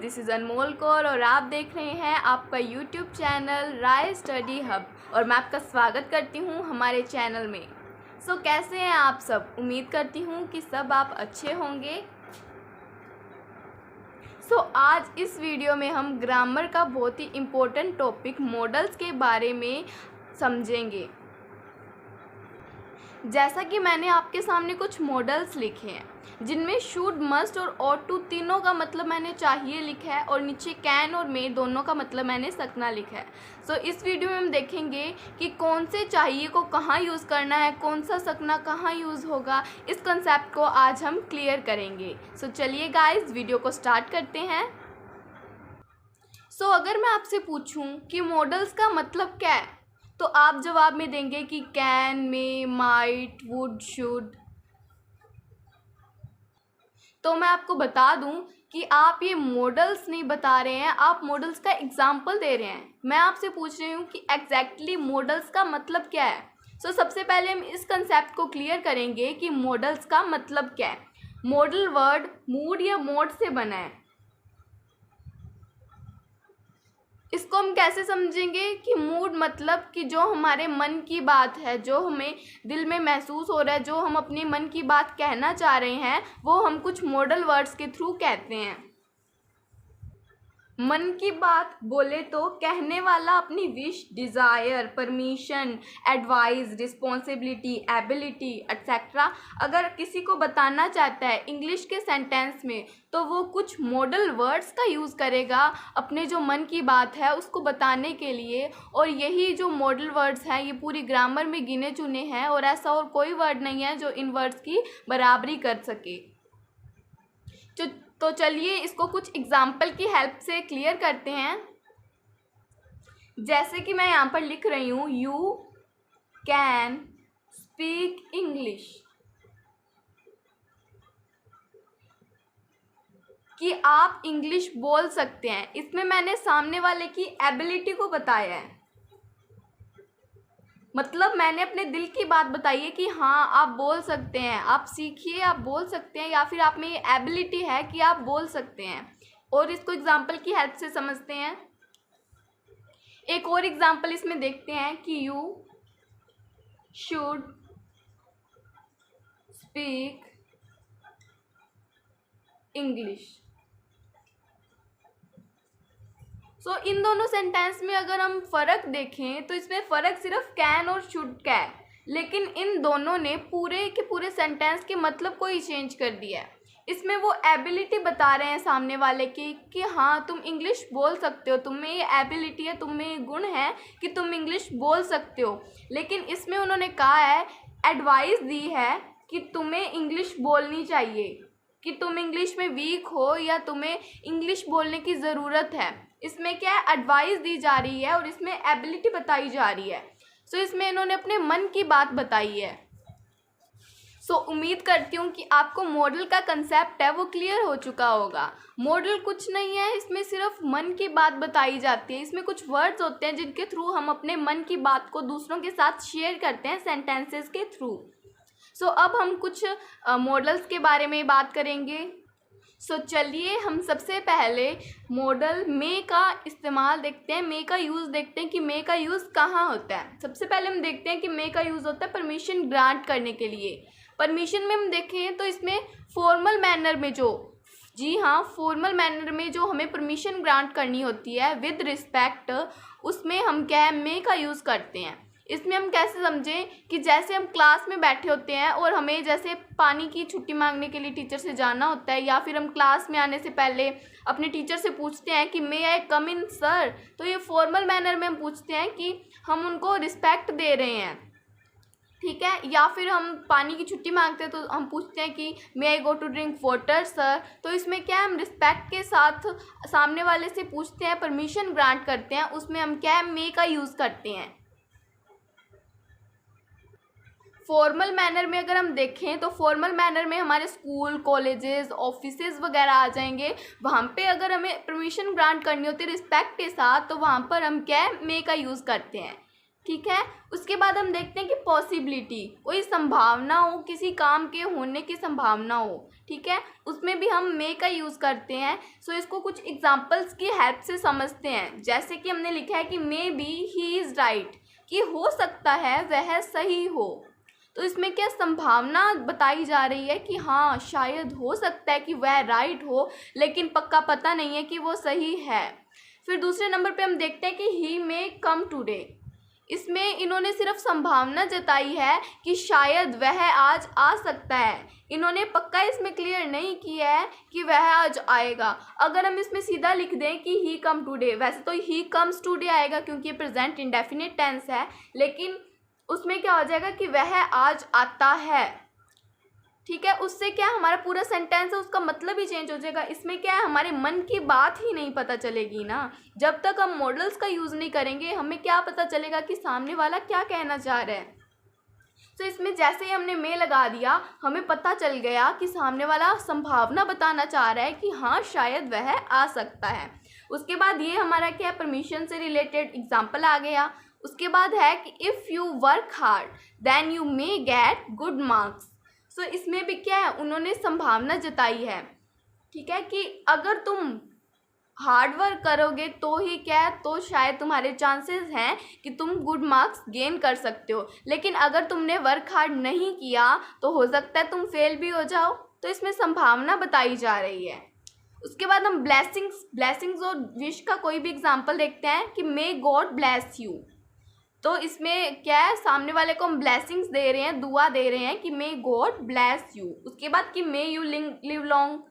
This is अनमोल कौर और आप देख रहे हैं आपका यूट्यूब चैनल राय स्टडी हब और मैं आपका स्वागत करती हूं हमारे चैनल में। कैसे हैं आप सब? उम्मीद करती हूं कि सब आप अच्छे होंगे। आज इस वीडियो में हम ग्रामर का बहुत ही इम्पोर्टेंट टॉपिक मॉडल्स के बारे में समझेंगे। जैसा कि मैंने आपके सामने कुछ मॉडल्स लिखे हैं जिनमें शुड, मस्ट और ought to तीनों का मतलब मैंने चाहिए लिखा है और नीचे कैन और मे दोनों का मतलब मैंने सकना लिखा है। इस वीडियो में हम देखेंगे कि कौन से चाहिए को कहाँ यूज़ करना है, कौन सा सकना कहाँ यूज़ होगा। इस कंसेप्ट को आज हम क्लियर करेंगे। चलिए गाइस, वीडियो को स्टार्ट करते हैं। अगर मैं आपसे पूछूं कि मॉडल्स का मतलब क्या है तो आप जवाब में देंगे कि can, may, might, would, should. तो मैं आपको बता दूं कि आप ये मॉडल्स नहीं बता रहे हैं, आप मॉडल्स का एग्जाम्पल दे रहे हैं। मैं आपसे पूछ रही हूँ कि एग्जैक्टली मॉडल्स का मतलब क्या है। सबसे पहले हम इस कंसेप्ट को क्लियर करेंगे कि मॉडल्स का मतलब क्या है। मॉडल वर्ड मूड या मोड से बना है। इसको हम कैसे समझेंगे कि मूड मतलब कि जो हमारे मन की बात है, जो हमें दिल में महसूस हो रहा है, जो हम अपने मन की बात कहना चाह रहे हैं, वो हम कुछ मॉडल वर्ड्स के थ्रू कहते हैं। मन की बात बोले तो कहने वाला अपनी wish, desire, permission, advice, responsibility, ability etcetera अगर किसी को बताना चाहता है इंग्लिश के सेंटेंस में तो वो कुछ मॉडल वर्ड्स का यूज़ करेगा अपने जो मन की बात है उसको बताने के लिए। और यही जो मॉडल वर्ड्स हैं ये पूरी ग्रामर में गिने चुने हैं और ऐसा और कोई वर्ड नहीं है जो इन वर्ड्स की बराबरी कर सके। तो चलिए इसको कुछ एग्जाम्पल की हेल्प से क्लियर करते हैं। जैसे कि मैं यहाँ पर लिख रही हूँ, यू कैन स्पीक इंग्लिश, कि आप इंग्लिश बोल सकते हैं। इसमें मैंने सामने वाले की एबिलिटी को बताया है, मतलब मैंने अपने दिल की बात बताई है कि हाँ आप बोल सकते हैं, आप सीखिए, आप बोल सकते हैं, या फिर आप में ये एबिलिटी है कि आप बोल सकते हैं। और इसको एग्जाम्पल की हेल्प से समझते हैं। एक और एग्जाम्पल इसमें देखते हैं कि यू शुड स्पीक इंग्लिश। इन दोनों सेंटेंस में अगर हम फ़र्क देखें तो इसमें फ़र्क सिर्फ कैन और शुड का है, लेकिन इन दोनों ने पूरे के पूरे सेंटेंस के मतलब को ही चेंज कर दिया है। इसमें वो एबिलिटी बता रहे हैं सामने वाले की कि हाँ तुम इंग्लिश बोल सकते हो, तुम में ये एबिलिटी है, तुम में ये गुण है कि तुम इंग्लिश बोल सकते हो। लेकिन इसमें उन्होंने कहा है, एडवाइस दी है कि तुम्हें इंग्लिश बोलनी चाहिए, कि तुम इंग्लिश में वीक हो या तुम्हें इंग्लिश बोलने की ज़रूरत है। इसमें क्या है, एडवाइस दी जा रही है और इसमें एबिलिटी बताई जा रही है। इसमें इन्होंने अपने मन की बात बताई है। उम्मीद करती हूँ कि आपको मॉडल का कंसेप्ट है वो क्लियर हो चुका होगा। मॉडल कुछ नहीं है, इसमें सिर्फ मन की बात बताई जाती है। इसमें कुछ वर्ड्स होते हैं जिनके थ्रू हम अपने मन की बात को दूसरों के साथ शेयर करते हैं सेंटेंसेस के थ्रू। अब हम कुछ मॉडल्स के बारे में बात करेंगे। चलिए हम सबसे पहले मॉडल मे का इस्तेमाल देखते हैं, मे का यूज़ देखते हैं कि मे का यूज़ कहाँ होता है। सबसे पहले हम देखते हैं कि मे का यूज़ होता है परमिशन ग्रांट करने के लिए। परमिशन में हम देखें तो इसमें फॉर्मल मैनर में फॉर्मल मैनर में जो हमें परमिशन ग्रांट करनी होती है विद रिस्पेक्ट, उसमें हम क्या है, मे का यूज़ करते हैं। इसमें हम कैसे समझें कि जैसे हम क्लास में बैठे होते हैं और हमें जैसे पानी की छुट्टी मांगने के लिए टीचर से जाना होता है, या फिर हम क्लास में आने से पहले अपने टीचर से पूछते हैं कि मे आई कम इन सर, तो ये फॉर्मल मैनर में हम पूछते हैं कि हम उनको रिस्पेक्ट दे रहे हैं, ठीक है। या फिर हम पानी की छुट्टी मांगते हैं तो हम पूछते हैं कि may I go to drink water sir. तो इसमें क्या है, हम रिस्पेक्ट के साथ सामने वाले से पूछते हैं, परमिशन ग्रांट करते हैं, उसमें हम क्या है, मे का यूज़ करते हैं। फॉर्मल मैनर में अगर हम देखें तो फॉर्मल मैनर में हमारे स्कूल, कॉलेजेस, ऑफिसेज वगैरह आ जाएंगे। वहाँ पे अगर हमें परमिशन ग्रांट करनी होती है रिस्पेक्ट के साथ तो वहाँ पर हम क्या है, मे का यूज़ करते हैं। ठीक है। उसके बाद हम देखते हैं कि पॉसिबिलिटी, कोई संभावना हो, किसी काम के होने की संभावना हो, ठीक है, उसमें भी हम मे का यूज़ करते हैं। सो इसको कुछ एग्जांपल्स की हेल्प से समझते हैं। जैसे कि हमने लिखा है कि may be he is right, कि हो सकता है वह सही हो। तो इसमें क्या संभावना बताई जा रही है कि हाँ शायद हो सकता है कि वह राइट हो, लेकिन पक्का पता नहीं है कि वो सही है। फिर दूसरे नंबर पे हम देखते हैं कि ही मे कम टुडे। इसमें इन्होंने सिर्फ संभावना जताई है कि शायद वह आज आ सकता है। इन्होंने पक्का इसमें क्लियर नहीं किया है कि वह आज आएगा। अगर हम इसमें सीधा लिख दें कि ही कम टुडे, वैसे तो ही कम्स टुडे आएगा क्योंकि ये प्रेजेंट इंडेफिनिट टेंस है, लेकिन उसमें क्या हो जाएगा कि वह आज आता है, ठीक है। उससे क्या हमारा पूरा सेंटेंस है उसका मतलब ही चेंज हो जाएगा। इसमें क्या है, हमारे मन की बात ही नहीं पता चलेगी ना। जब तक हम मॉडल्स का यूज़ नहीं करेंगे हमें क्या पता चलेगा कि सामने वाला क्या कहना चाह रहा है। तो इसमें जैसे ही हमने मे लगा दिया हमें पता चल गया कि सामने वाला संभावना बताना चाह रहा है कि हाँ शायद वह आ सकता है। उसके बाद ये हमारा क्या है, परमिशन से रिलेटेड एग्जाम्पल आ गया। उसके बाद है कि if you work hard then you may get good marks. So इसमें भी क्या है, उन्होंने संभावना जताई है, ठीक है, कि अगर तुम हार्ड वर्क करोगे तो ही क्या है, तो शायद तुम्हारे चांसेस हैं कि तुम गुड मार्क्स गेन कर सकते हो। लेकिन अगर तुमने वर्क हार्ड नहीं किया तो हो सकता है तुम फेल भी हो जाओ। तो इसमें संभावना बताई जा रही है। उसके बाद हम ब्लेसिंग्स और विश का कोई भी एग्जांपल देखते हैं कि मे गॉड ब्लेस यू। तो इसमें क्या है, सामने वाले को हम ब्लेसिंग्स दे रहे हैं, दुआ दे रहे हैं कि मे गॉड ब्लेस यू। उसके बाद कि मे यू लिव लॉन्ग,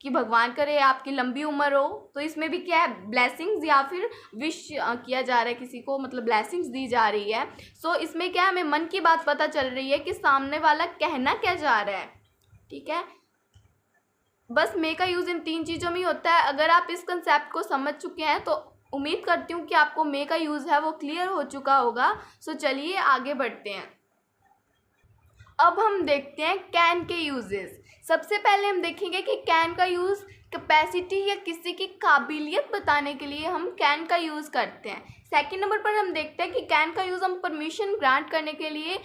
कि भगवान करे आपकी लंबी उम्र हो। तो इसमें भी क्या है, ब्लेसिंग्स या फिर विश किया जा रहा है किसी को, मतलब ब्लेसिंग्स दी जा रही है। सो इसमें क्या है, हमें मन की बात पता चल रही है कि सामने वाला कहना क्या चाह रहा है, ठीक है। बस मे का यूज़ इन 3 चीज़ों में ही होता है। अगर आप इस कंसेप्ट को समझ चुके हैं तो उम्मीद करती हूँ कि आपको मे का यूज़ है वो क्लियर हो चुका होगा। सो चलिए आगे बढ़ते हैं। अब हम देखते हैं कैन के यूजेस। सबसे पहले हम देखेंगे कि कैन का यूज़ कैपेसिटी या किसी की काबिलियत बताने के लिए हम कैन का यूज़ करते हैं। सेकंड नंबर पर हम देखते हैं कि कैन का यूज़ हम परमिशन ग्रांट करने के लिए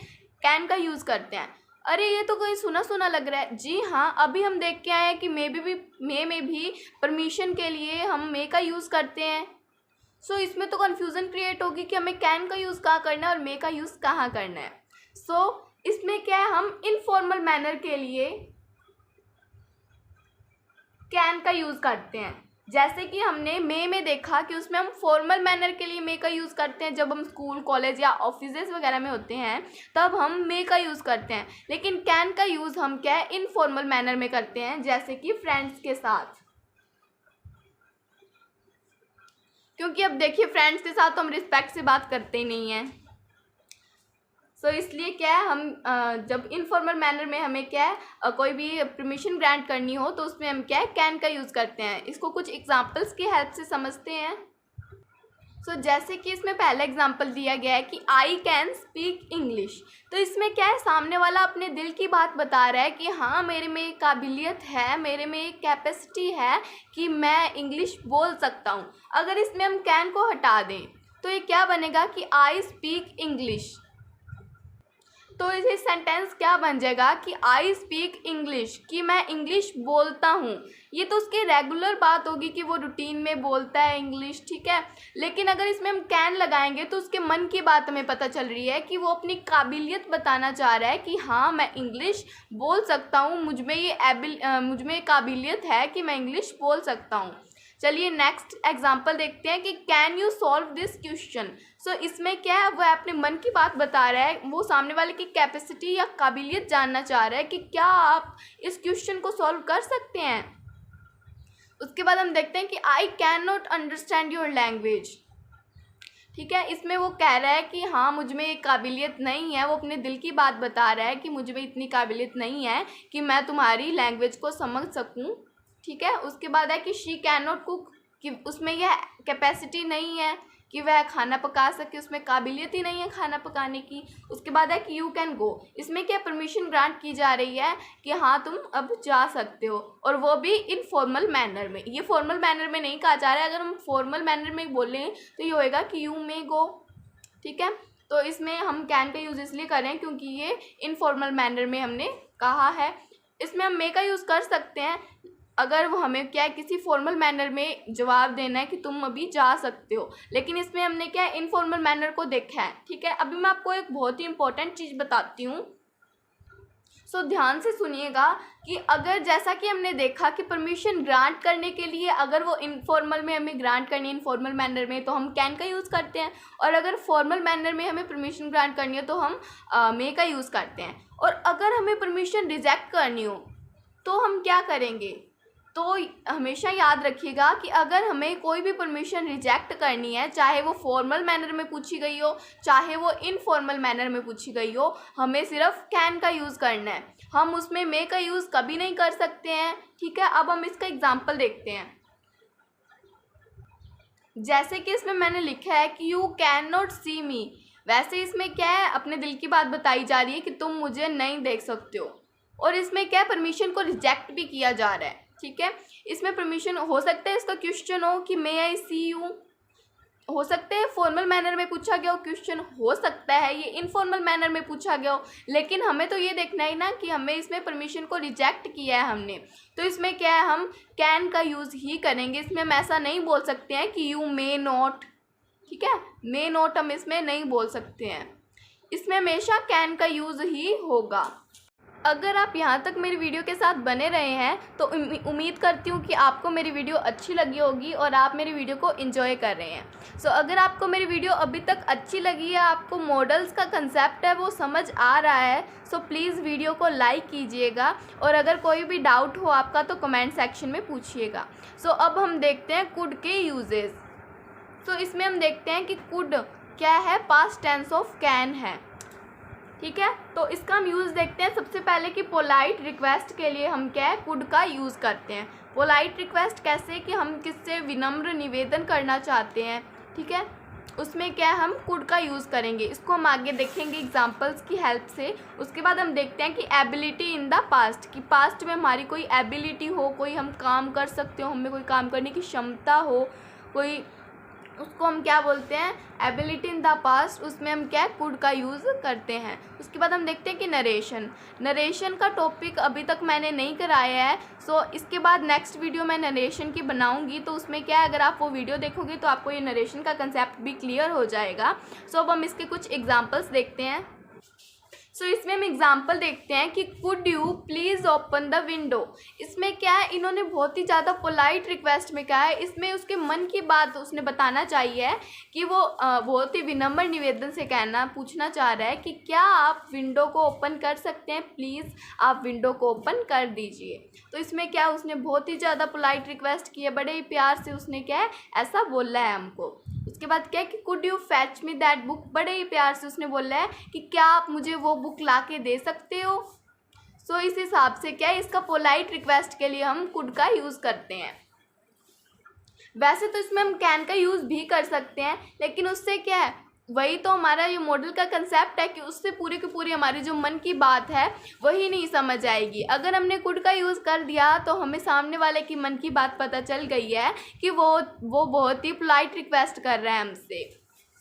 कैन का यूज़ करते हैं। अरे ये तो कहीं सुना सुना लग रहा है। जी हाँ, अभी हम देख के आए हैं कि मे में भी परमिशन के लिए हम मे का यूज़ करते हैं। सो इसमें तो कन्फ्यूज़न क्रिएट होगी कि हमें कैन का यूज़ कहाँ करना है और मे का यूज़ कहाँ करना है। सो इसमें क्या है, हम इनफॉर्मल मैनर के लिए कैन का यूज़ करते हैं। जैसे कि हमने मे में देखा कि उसमें हम फॉर्मल मैनर के लिए मे का यूज़ करते हैं। जब हम स्कूल कॉलेज या ऑफिसेज वगैरह में होते हैं तब हम मे का यूज़ करते हैं। लेकिन कैन का यूज़ हम क्या है, इनफॉर्मल मैनर में करते हैं, जैसे कि फ्रेंड्स के साथ। क्योंकि अब देखिए फ्रेंड्स के साथ तो हम रिस्पेक्ट से बात करते ही नहीं हैं। सो इसलिए क्या है, हम जब इनफॉर्मल मैनर में हमें क्या है कोई भी परमिशन ग्रांट करनी हो तो उसमें हम क्या है, कैन का यूज़ करते हैं। इसको कुछ एग्जांपल्स की हेल्प से समझते हैं। सो जैसे कि इसमें पहला एग्जांपल दिया गया है कि आई कैन स्पीक इंग्लिश। तो इसमें क्या है, सामने वाला अपने दिल की बात बता रहा है कि हाँ मेरे में काबिलियत है, मेरे में एक कैपेसिटी है कि मैं इंग्लिश बोल सकता हूँ। अगर इसमें हम कैन को हटा दें तो ये क्या बनेगा कि आई स्पीक इंग्लिश। तो ये सेंटेंस क्या बन जाएगा कि आई स्पीक इंग्लिश, कि मैं इंग्लिश बोलता हूँ। ये तो उसकी रेगुलर बात होगी कि वो रूटीन में बोलता है इंग्लिश, ठीक है। लेकिन अगर इसमें हम कैन लगाएंगे तो उसके मन की बात हमें पता चल रही है कि वो अपनी काबिलियत बताना चाह रहा है कि हाँ मैं इंग्लिश बोल सकता हूँ, मुझ में काबिलियत है कि मैं इंग्लिश बोल सकता हूँ। चलिए नेक्स्ट एग्जाम्पल देखते हैं कि can you solve this question. So इसमें क्या है, वह अपने मन की बात बता रहा है, वो सामने वाले की कैपेसिटी या काबिलियत जानना चाह रहा है कि क्या आप इस क्वेश्चन को सॉल्व कर सकते हैं। उसके बाद हम देखते हैं कि I can not understand your language, ठीक है। इसमें वो कह रहा है कि हाँ मुझ में एक काबिलियत नहीं है, वो अपने दिल की बात बता रहा है कि मुझ में इतनी काबिलियत नहीं है कि मैं तुम्हारी लैंग्वेज को समझ सकूँ, ठीक है। उसके बाद है कि शी कैन नॉट कुक, कि उसमें यह कैपेसिटी नहीं है कि वह खाना पका सके, उसमें काबिलियत ही नहीं है खाना पकाने की। उसके बाद है कि यू कैन गो, इसमें क्या परमिशन ग्रांट की जा रही है कि हाँ तुम अब जा सकते हो, और वो भी इनफॉर्मल मैनर में। ये फॉर्मल मैनर में नहीं कहा जा रहा है। अगर हम फॉर्मल मैनर में बोलें तो ये होएगा कि यू मे गो, ठीक है। तो इसमें हम कैन का यूज़ इसलिए करें क्योंकि ये इनफॉर्मल मैनर में हमने कहा है। इसमें हम मे का यूज़ कर सकते हैं अगर वो हमें क्या है किसी फॉर्मल मैनर में जवाब देना है कि तुम अभी जा सकते हो, लेकिन इसमें हमने क्या है इनफॉर्मल मैनर को देखा है। ठीक है, अभी मैं आपको एक बहुत ही इंपॉर्टेंट चीज़ बताती हूँ। सो ध्यान से सुनिएगा कि अगर जैसा कि हमने देखा कि परमिशन ग्रांट करने के लिए अगर वो इनफॉर्मल में हमें ग्रांट करनी है इनफॉर्मल मैनर में तो हम कैन का यूज़ करते हैं, और अगर फॉर्मल मैनर में हमें परमिशन ग्रांट करनी है तो हम मे का यूज़ करते हैं। और अगर हमें परमिशन रिजेक्ट करनी हो तो हम क्या करेंगे? तो हमेशा याद रखिएगा कि अगर हमें कोई भी परमिशन रिजेक्ट करनी है, चाहे वो फॉर्मल मैनर में पूछी गई हो चाहे वो इनफॉर्मल मैनर में पूछी गई हो, हमें सिर्फ कैन का यूज़ करना है। हम उसमें मे का यूज़ कभी नहीं कर सकते हैं। ठीक है, अब हम इसका एग्जाम्पल देखते हैं। जैसे कि इसमें मैंने लिखा है कि यू कैन नॉट सी मी, वैसे इसमें क्या है अपने दिल की बात बताई जा रही है कि तुम मुझे नहीं देख सकते हो, और इसमें क्या है परमिशन को रिजेक्ट भी किया जा रहा है। ठीक है, इसमें परमिशन हो सकता है इसका क्वेश्चन हो कि मे आई सी यू, हो सकता है फॉर्मल मैनर में पूछा गया हो क्वेश्चन, हो सकता है ये इनफॉर्मल मैनर में पूछा गया हो, लेकिन हमें तो ये देखना है ना कि हमें इसमें परमिशन को रिजेक्ट किया है हमने, तो इसमें क्या है हम कैन का यूज़ ही करेंगे। इसमें हम ऐसा नहीं बोल सकते हैं कि यू मे नॉट। ठीक है, मे नॉट हम इसमें नहीं बोल सकते हैं, इसमें हमेशा कैन का यूज़ ही होगा। अगर आप यहाँ तक मेरी वीडियो के साथ बने रहे हैं तो उम्मीद करती हूँ कि आपको मेरी वीडियो अच्छी लगी होगी और आप मेरी वीडियो को एंजॉय कर रहे हैं। सो अगर आपको मेरी वीडियो अभी तक अच्छी लगी है, आपको मॉडल्स का कंसेप्ट है वो समझ आ रहा है, सो प्लीज़ वीडियो को लाइक कीजिएगा, और अगर कोई भी डाउट हो आपका तो कमेंट सेक्शन में पूछिएगा। सो अब हम देखते हैं कुड के यूजेस। सो इसमें हम देखते हैं कि कुड क्या है, पास्ट टेंस ऑफ कैन है। ठीक है, तो इसका हम यूज़ देखते हैं। सबसे पहले कि पोलाइट रिक्वेस्ट के लिए हम क्या है कुड का यूज़ करते हैं। पोलाइट रिक्वेस्ट कैसे कि हम किससे विनम्र निवेदन करना चाहते हैं, ठीक है, उसमें क्या हम कुड का यूज़ करेंगे। इसको हम आगे देखेंगे एग्जांपल्स की हेल्प से। उसके बाद हम देखते हैं कि एबिलिटी इन द पास्ट, कि पास्ट में हमारी कोई एबिलिटी हो, कोई हम काम कर सकते हो, हमें कोई काम करने की क्षमता हो, कोई, उसको हम क्या बोलते हैं एबिलिटी इन द पास्ट, उसमें हम क्या कुड का यूज़ करते हैं। उसके बाद हम देखते हैं कि नरेशन का टॉपिक अभी तक मैंने नहीं कराया है, सो इसके बाद नेक्स्ट वीडियो मैं नरेशन की बनाऊंगी, तो उसमें क्या है अगर आप वो वीडियो देखोगे तो आपको ये नरेशन का कंसेप्ट भी क्लियर हो जाएगा। सो अब हम इसके कुछ एग्जाम्पल्स देखते हैं। सो इसमें हम एग्जाम्पल देखते हैं कि could you please open the window. इसमें क्या है इन्होंने बहुत ही ज़्यादा पोलाइट रिक्वेस्ट में क्या है, इसमें उसके मन की बात उसने बताना चाहिए कि वो बहुत ही विनम्र निवेदन से पूछना चाह रहा है कि क्या आप विंडो को ओपन कर सकते हैं, प्लीज़ आप विंडो को ओपन कर दीजिए। तो इसमें क्या उसने बहुत ही ज़्यादा पोलाइट रिक्वेस्ट की है, बड़े ही प्यार से उसने क्या है ऐसा बोला है हमको। उसके बाद क्या है कि could you fetch me that book, बड़े ही प्यार से उसने बोला है कि क्या आप मुझे वो बुक ला के दे सकते हो। सो इस हिसाब से क्या है इसका पोलाइट रिक्वेस्ट के लिए हम कुड का यूज़ करते हैं। वैसे तो इसमें हम कैन का यूज़ भी कर सकते हैं, लेकिन उससे क्या है वही तो हमारा ये मॉडल का कंसेप्ट है कि उससे पूरी की पूरी हमारी जो मन की बात है वही नहीं समझ आएगी। अगर हमने कुड का यूज़ कर दिया तो हमें सामने वाले की मन की बात पता चल गई है कि वो बहुत ही पोलाइट रिक्वेस्ट कर रहा है हमसे।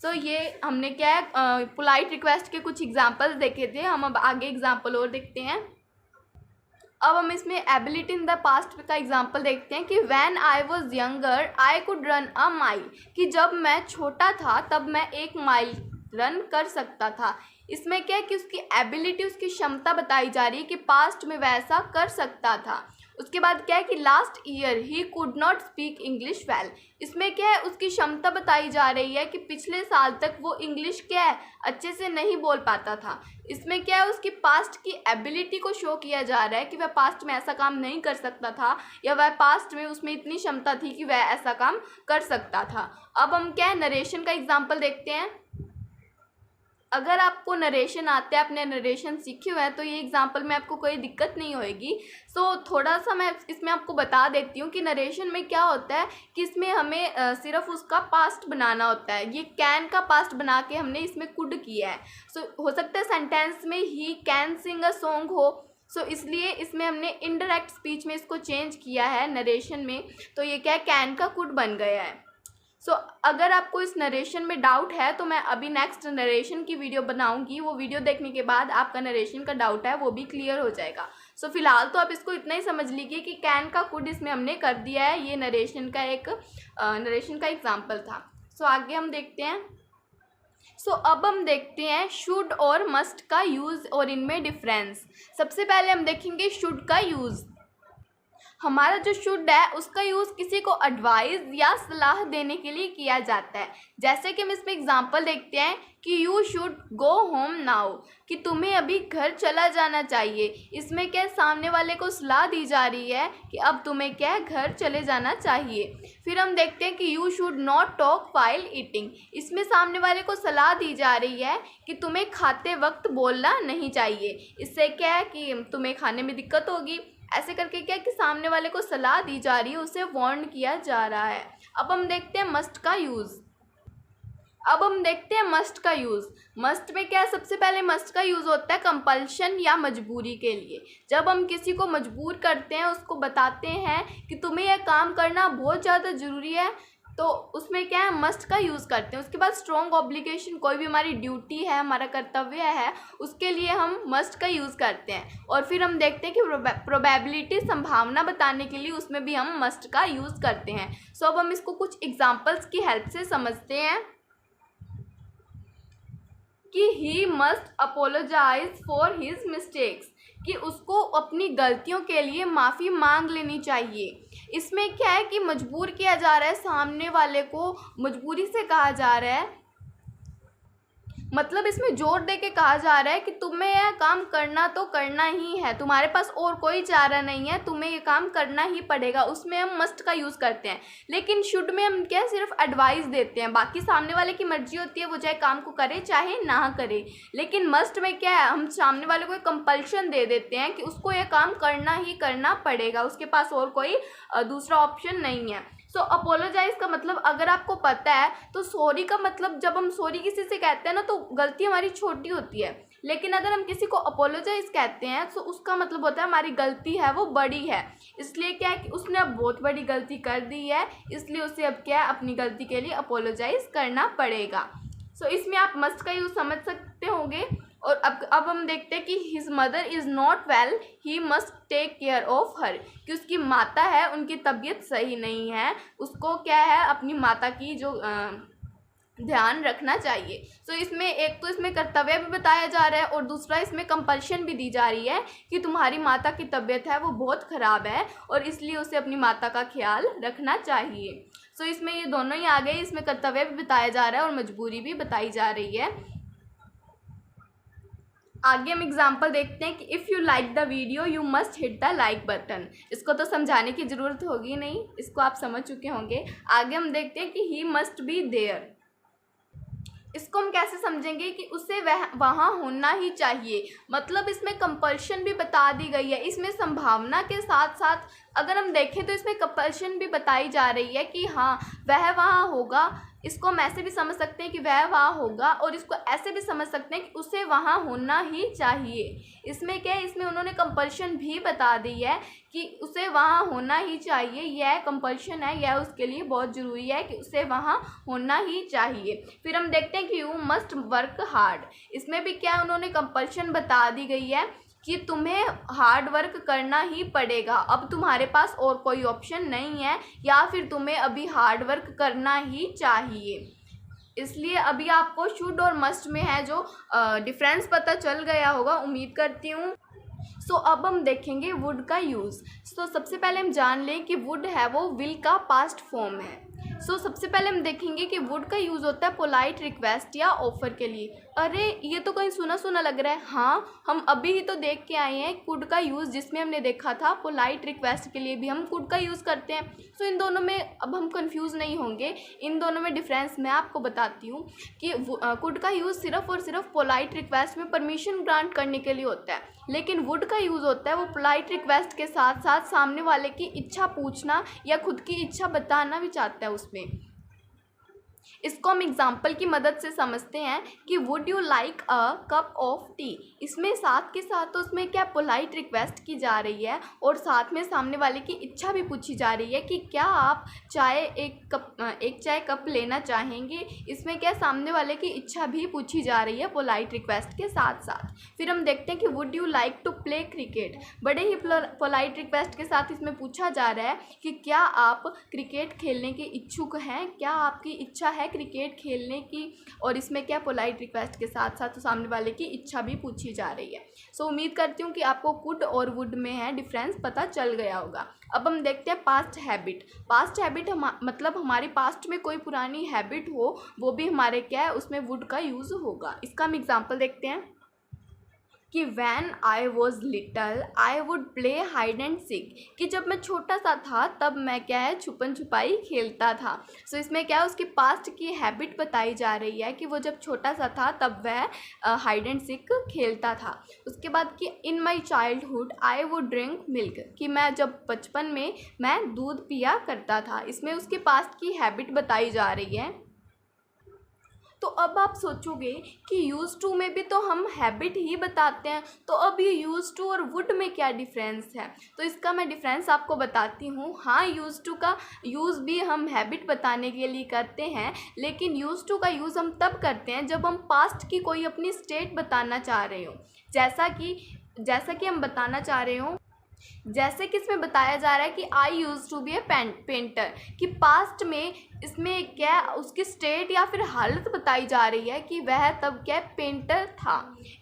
सो ये हमने क्या है पोलाइट रिक्वेस्ट के कुछ एग्जांपल्स देखे थे, हम अब आगे एग्जांपल और देखते हैं। अब हम इसमें एबिलिटी इन द पास्ट का एग्जांपल देखते हैं कि when I was younger I could run a mile, कि जब मैं छोटा था तब मैं 1 माइल रन कर सकता था। इसमें क्या है कि उसकी एबिलिटी, उसकी क्षमता बताई जा रही है कि पास्ट में वैसा कर सकता था। उसके बाद क्या है कि last year he could not speak English well. इसमें क्या है उसकी क्षमता बताई जा रही है कि पिछले साल तक वो इंग्लिश क्या है अच्छे से नहीं बोल पाता था। इसमें क्या है उसकी पास्ट की एबिलिटी को शो किया जा रहा है कि वह पास्ट में ऐसा काम नहीं कर सकता था, या वह पास्ट में उसमें इतनी क्षमता थी कि वह ऐसा काम कर सकता था। अब हम क्या है नरेशन का एग्जाम्पल देखते हैं। अगर आपको नरेशन आता है, आपने नरेशन सीखे हुए हैं, तो ये एग्जांपल में आपको कोई दिक्कत नहीं होएगी। सो थोड़ा सा मैं इसमें आपको बता देती हूँ कि नरेशन में क्या होता है कि इसमें हमें सिर्फ उसका पास्ट बनाना होता है। ये कैन का पास्ट बना के हमने इसमें कुड किया है। सो हो सकता है सेंटेंस में he can sing a song हो, सो इसलिए इसमें हमने इनडायरेक्ट स्पीच में इसको चेंज किया है नरेशन में, तो ये क्या कैन का कुड बन गया है। सो अगर आपको इस नरेशन में डाउट है तो मैं अभी नेक्स्ट नरेशन की वीडियो बनाऊंगी, वो वीडियो देखने के बाद आपका नरेशन का डाउट है वो भी क्लियर हो जाएगा। सो फिलहाल तो आप इसको इतना ही समझ लीजिए कि कैन का कुड इसमें हमने कर दिया है, ये नरेशन का एग्जाम्पल था। सो आगे हम देखते हैं। सो अब हम देखते हैं शुड और मस्ट का यूज़ और इनमें डिफरेंस। सबसे पहले हम देखेंगे शुड का यूज़। हमारा जो शुड है उसका यूज़ किसी को एडवाइस या सलाह देने के लिए किया जाता है। जैसे कि हम इसमें एग्जांपल देखते हैं कि you should go home now, कि तुम्हें अभी घर चला जाना चाहिए। इसमें क्या सामने वाले को सलाह दी जा रही है कि अब तुम्हें क्या घर चले जाना चाहिए। फिर हम देखते हैं कि you should not talk while eating. इसमें सामने वाले को सलाह दी जा रही है कि तुम्हें खाते वक्त बोलना नहीं चाहिए। इससे क्या है कि तुम्हें खाने में दिक्कत होगी। ऐसे करके क्या कि सामने वाले को सलाह दी जा रही है, उसे वार्न किया जा रहा है। अब हम देखते हैं मस्ट का यूज़। मस्ट का यूज़। मस्ट में क्या है, सबसे पहले मस्ट का यूज़ होता है कंपल्शन या मजबूरी के लिए। जब हम किसी को मजबूर करते हैं, उसको बताते हैं कि तुम्हें यह काम करना बहुत ज़्यादा ज़रूरी है, तो उसमें क्या है मस्ट का यूज़ करते हैं। उसके बाद स्ट्रॉन्ग ऑब्लिगेशन, कोई भी हमारी ड्यूटी है, हमारा कर्तव्य है, उसके लिए हम मस्ट का यूज़ करते हैं। और फिर हम देखते हैं कि प्रोबेबिलिटी, संभावना बताने के लिए उसमें भी हम मस्ट का यूज़ करते हैं। सो अब हम इसको कुछ एग्जांपल्स की हेल्प से समझते हैं कि he must apologise for his mistakes, कि उसको अपनी गलतियों के लिए माफ़ी मांग लेनी चाहिए। इसमें क्या है कि मजबूर किया जा रहा है, सामने वाले को मजबूरी से कहा जा रहा है, मतलब इसमें जोर दे के कहा जा रहा है कि तुम्हें यह काम करना तो करना ही है, तुम्हारे पास और कोई चारा नहीं है, तुम्हें ये काम करना ही पड़ेगा। उसमें हम मस्ट का यूज़ करते हैं। लेकिन शुड में हम क्या सिर्फ एडवाइस देते हैं, बाकी सामने वाले की मर्जी होती है, वो चाहे काम को करे चाहे ना करे। लेकिन मस्ट में क्या है, हम सामने वाले को एक कंपल्शन दे देते हैं कि उसको यह काम करना ही करना पड़ेगा, उसके पास और कोई दूसरा ऑप्शन नहीं है। सो अपोलोजाइज का मतलब अगर आपको पता है तो सॉरी का मतलब, जब हम सॉरी किसी से कहते हैं ना तो गलती हमारी छोटी होती है, लेकिन अगर हम किसी को अपोलोजाइज कहते हैं तो उसका मतलब होता है हमारी गलती है वो बड़ी है। इसलिए क्या है कि उसने अब बहुत बड़ी गलती कर दी है, इसलिए उसे अब क्या है अपनी गलती के लिए अपोलोजाइज करना पड़ेगा। सो इसमें आप मस्ट का यूज़ समझ सकते होंगे। और अब हम देखते हैं कि his mother is not well, he must take care of her, कि उसकी माता है, उनकी तबीयत सही नहीं है, उसको क्या है अपनी माता की जो ध्यान रखना चाहिए। सो इसमें एक तो इसमें कर्तव्य भी बताया जा रहा है और दूसरा इसमें कंपल्शन भी दी जा रही है कि तुम्हारी माता की तबीयत है वो बहुत ख़राब है और इसलिए उसे अपनी माता का ख्याल रखना चाहिए। सो इसमें ये दोनों ही आ गए, इसमें कर्तव्य भी बताया जा रहा है और मजबूरी भी बताई जा रही है। आगे हम एग्जाम्पल देखते हैं कि if you like the video you must hit the like button. इसको तो समझाने की ज़रूरत होगी नहीं, इसको आप समझ चुके होंगे। आगे हम देखते हैं कि ही मस्ट बी देयर। इसको हम कैसे समझेंगे कि उसे वहाँ होना ही चाहिए, मतलब इसमें कंपल्शन भी बता दी गई है। इसमें संभावना के साथ साथ अगर हम देखें तो इसमें कंपल्शन भी बताई जा रही है कि हाँ वह वहाँ होगा। इसको हम ऐसे भी समझ सकते हैं कि वह वहाँ होगा और इसको ऐसे भी समझ सकते हैं कि उसे वहाँ होना ही चाहिए। इसमें क्या है, इसमें उन्होंने कंपल्शन भी बता दी है कि उसे वहाँ होना ही चाहिए, यह कंपल्शन है, यह उसके लिए बहुत ज़रूरी है कि उसे वहाँ होना ही चाहिए। फिर हम देखते हैं कि यू मस्ट वर्क हार्ड। इसमें भी क्या उन्होंने कंपल्शन बता दी गई है कि तुम्हें हार्ड वर्क करना ही पड़ेगा, अब तुम्हारे पास और कोई ऑप्शन नहीं है, या फिर तुम्हें अभी हार्ड वर्क करना ही चाहिए। इसलिए अभी आपको शुड और मस्ट में है जो डिफरेंस पता चल गया होगा, उम्मीद करती हूँ। सो अब हम देखेंगे वुड का यूज़। सो सबसे पहले हम जान लें कि वुड है वो विल का पास्ट फॉर्म है। सबसे पहले हम देखेंगे कि वुड का यूज़ होता है पोलाइट रिक्वेस्ट या ऑफ़र के लिए। अरे ये तो कहीं सुना सुना लग रहा है। हाँ, हम अभी ही तो देख के आए हैं कुड का यूज़, जिसमें हमने देखा था पोलाइट रिक्वेस्ट के लिए भी हम कुड का यूज़ करते हैं। इन दोनों में अब हम कंफ्यूज नहीं होंगे, इन दोनों में डिफरेंस मैं आपको बताती हूँ कि कुड का यूज़ सिर्फ और सिर्फ पोलाइट रिक्वेस्ट में परमिशन ग्रांट करने के लिए होता है, लेकिन वुड का यूज़ होता है वो पोलाइट रिक्वेस्ट के साथ साथ सामने वाले की इच्छा पूछना या खुद की इच्छा बताना भी चाहता है उसमें। इसको हम एग्जाम्पल की मदद से समझते हैं कि would you like a cup of T. इसमें साथ के साथ तो उसमें क्या पोलाइट रिक्वेस्ट की जा रही है और साथ में सामने वाले की इच्छा भी पूछी जा रही है कि क्या आप एक चाय कप लेना चाहेंगे। इसमें क्या सामने वाले की इच्छा भी पूछी जा रही है पोलाइट रिक्वेस्ट के साथ साथ। फिर हम देखते हैं कि would you like to play cricket. बड़े ही पोलाइट रिक्वेस्ट के साथ इसमें पूछा जा रहा है कि क्या आप क्रिकेट खेलने के इच्छुक हैं, क्या आपकी इच्छा है क्रिकेट खेलने की। और इसमें क्या पोलाइट रिक्वेस्ट के साथ साथ तो सामने वाले की इच्छा भी पूछी जा रही है। सो उम्मीद करती हूँ कि आपको कुड और वुड में है डिफरेंस पता चल गया होगा। अब हम देखते हैं पास्ट हैबिट। पास्ट हैबिट मतलब हमारी पास्ट में कोई पुरानी हैबिट हो, वो भी हमारे क्या है उसमें वुड का यूज़ होगा। इसका हम एग्जाम्पल देखते हैं कि when I was little I would play hide and seek. कि जब मैं छोटा सा था तब मैं क्या है छुपन छुपाई खेलता था। सो इसमें क्या है उसकी पास्ट की हैबिट बताई जा रही है कि वो जब छोटा सा था तब वह हाइड एंड सीक खेलता था। उसके बाद कि in my childhood I would drink milk. कि मैं जब बचपन में मैं दूध पिया करता था। इसमें उसके पास्ट की हैबिट बताई जा रही है। तो अब आप सोचोगे कि यूज़ टू में भी तो हम हैबिट ही बताते हैं, तो अब ये यूज़ टू और वुड में क्या डिफरेंस है। तो इसका मैं डिफरेंस आपको बताती हूँ। हाँ, यूज़ टू का यूज़ भी हम हैबिट बताने के लिए करते हैं, लेकिन यूज़ टू का यूज़ हम तब करते हैं जब हम पास्ट की कोई अपनी स्टेट बताना चाह रहे हो। जैसा कि हम बताना चाह रहे हो, जैसे कि इसमें बताया जा रहा है कि I use to be a painter. कि पास्ट में इसमें क्या उसकी स्टेट या फिर हालत बताई जा रही है कि वह तब क्या पेंटर था।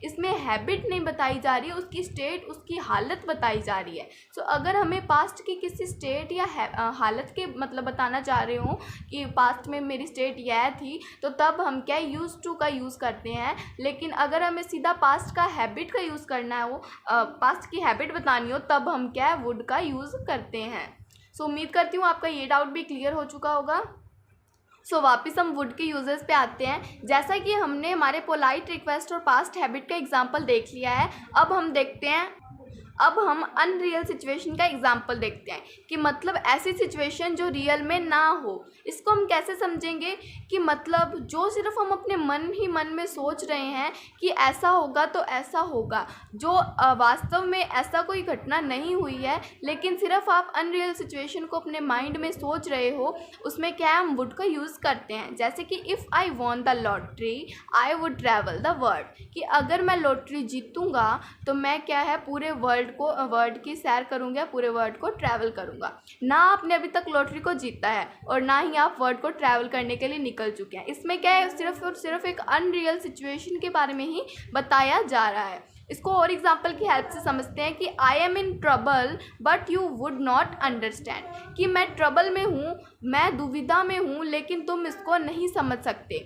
इसमें हैबिट नहीं बताई जा रही है, उसकी स्टेट उसकी हालत बताई जा रही है। सो अगर हमें पास्ट की किसी स्टेट या हालत के मतलब बताना चाह रहे हो कि पास्ट में मेरी स्टेट यह थी, तो तब हम क्या यूज़ टू का यूज़ करते हैं। लेकिन अगर हमें सीधा पास्ट का हैबिट का यूज़ करना है, वो पास्ट की हैबिट बतानी हो, तब हम क्या वुड का यूज़ करते हैं। सो उम्मीद करती हूँ आपका ये डाउट भी क्लियर हो चुका होगा। सो वापस हम वुड के यूजेस पे आते हैं। जैसा कि हमने हमारे पोलाइट रिक्वेस्ट और पास्ट हैबिट का एग्जांपल देख लिया है, अब हम अनरियल सिचुएशन का एग्जांपल देखते हैं कि मतलब ऐसी सिचुएशन जो रियल में ना हो। इसको हम कैसे समझेंगे कि मतलब जो सिर्फ हम अपने मन ही मन में सोच रहे हैं कि ऐसा होगा तो ऐसा होगा, जो वास्तव में ऐसा कोई घटना नहीं हुई है, लेकिन सिर्फ आप अनरियल सिचुएशन को अपने माइंड में सोच रहे हो, उसमें क्या है हम वुड का यूज़ करते हैं। जैसे कि if I won the lottery I would travel the world. कि अगर मैं लॉटरी जीतूँगा तो मैं क्या है पूरे वर्ल्ड की सैर करूँगा, पूरे वर्ल्ड को ट्रैवल करूँगा। ना आपने अभी तक लॉटरी को जीता है और ना ही आप वर्ल्ड को ट्रैवल करने के लिए निकल चुके हैं। इसमें क्या है सिर्फ और सिर्फ एक अनरियल सिचुएशन के बारे में ही बताया जा रहा है। इसको और एग्जाम्पल की हेल्प से समझते हैं कि I am in trouble but you would not understand. कि मैं ट्रबल में हूँ, मैं दुविधा में हूँ, लेकिन तुम इसको नहीं समझ सकते।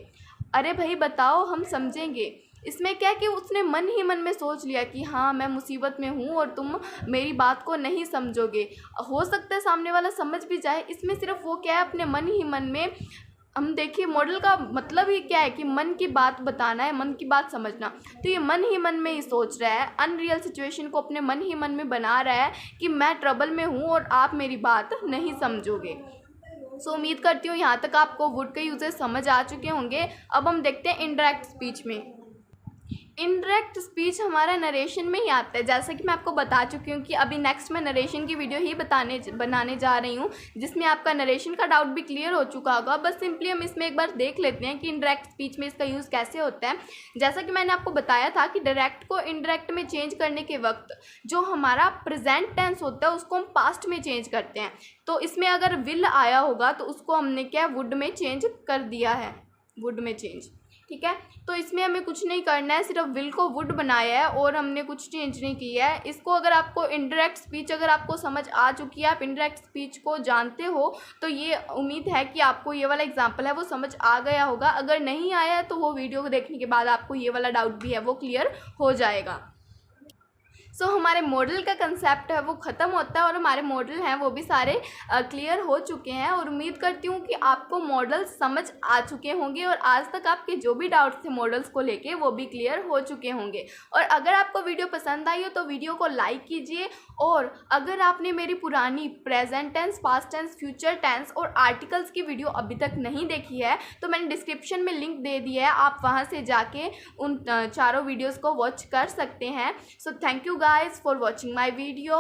अरे भाई बताओ, हम समझेंगे। इसमें क्या कि उसने मन ही मन में सोच लिया कि हाँ मैं मुसीबत में हूँ और तुम मेरी बात को नहीं समझोगे। हो सकता है सामने वाला समझ भी जाए। इसमें सिर्फ वो क्या है अपने मन ही मन में, हम देखिए मॉडल का मतलब ही क्या है कि मन की बात बताना है, मन की बात समझना। तो ये मन ही मन में ही सोच रहा है, अनरियल सिचुएशन को अपने मन ही मन में बना रहा है कि मैं ट्रबल में हूँ और आप मेरी बात नहीं समझोगे। सो उम्मीद करती हूँ यहाँ तक आपको वुड के यूजेस समझ आ चुके होंगे। अब हम देखते हैं इनडायरेक्ट स्पीच में। इनडायरेक्ट स्पीच हमारा नरेशन में ही आता है। जैसा कि मैं आपको बता चुकी हूँ कि अभी नेक्स्ट मैं नरेशन की वीडियो ही बनाने जा रही हूँ, जिसमें आपका नरेशन का डाउट भी क्लियर हो चुका होगा। बस सिंपली हम इसमें एक बार देख लेते हैं कि इनडायरेक्ट स्पीच में इसका यूज़ कैसे होता है। जैसा कि मैंने आपको बताया था कि डायरेक्ट को इनडायरेक्ट में चेंज करने के वक्त जो हमारा प्रेजेंट टेंस होता है उसको हम पास्ट में चेंज करते हैं। तो इसमें अगर विल आया होगा तो उसको हमने क्या वुड में चेंज कर दिया है, वुड में चेंज। ठीक है, तो इसमें हमें कुछ नहीं करना है, सिर्फ विल को वुड बनाया है और हमने कुछ चेंज नहीं किया है। इसको अगर आपको इनडायरेक्ट स्पीच अगर आपको समझ आ चुकी है, आप इनडायरेक्ट स्पीच को जानते हो, तो ये उम्मीद है कि आपको ये वाला एग्जांपल है वो समझ आ गया होगा। अगर नहीं आया है तो वो वीडियो को देखने के बाद आपको ये वाला डाउट भी है वो क्लियर हो जाएगा। सो हमारे मॉडल का कंसेप्ट है वो ख़त्म होता है और हमारे मॉडल हैं वो भी सारे क्लियर हो चुके हैं। और उम्मीद करती हूँ कि आपको मॉडल समझ आ चुके होंगे और आज तक आपके जो भी डाउट्स थे मॉडल्स को लेके वो भी क्लियर हो चुके होंगे। और अगर आपको वीडियो पसंद आई हो तो वीडियो को लाइक कीजिए। और अगर आपने मेरी पुरानी present tense, past tense, future tense और आर्टिकल्स की वीडियो अभी तक नहीं देखी है तो मैंने डिस्क्रिप्शन में लिंक दे दिया है, आप वहाँ से जाके उन चारों वीडियोस को वॉच कर सकते हैं। So thank you guys for watching my video.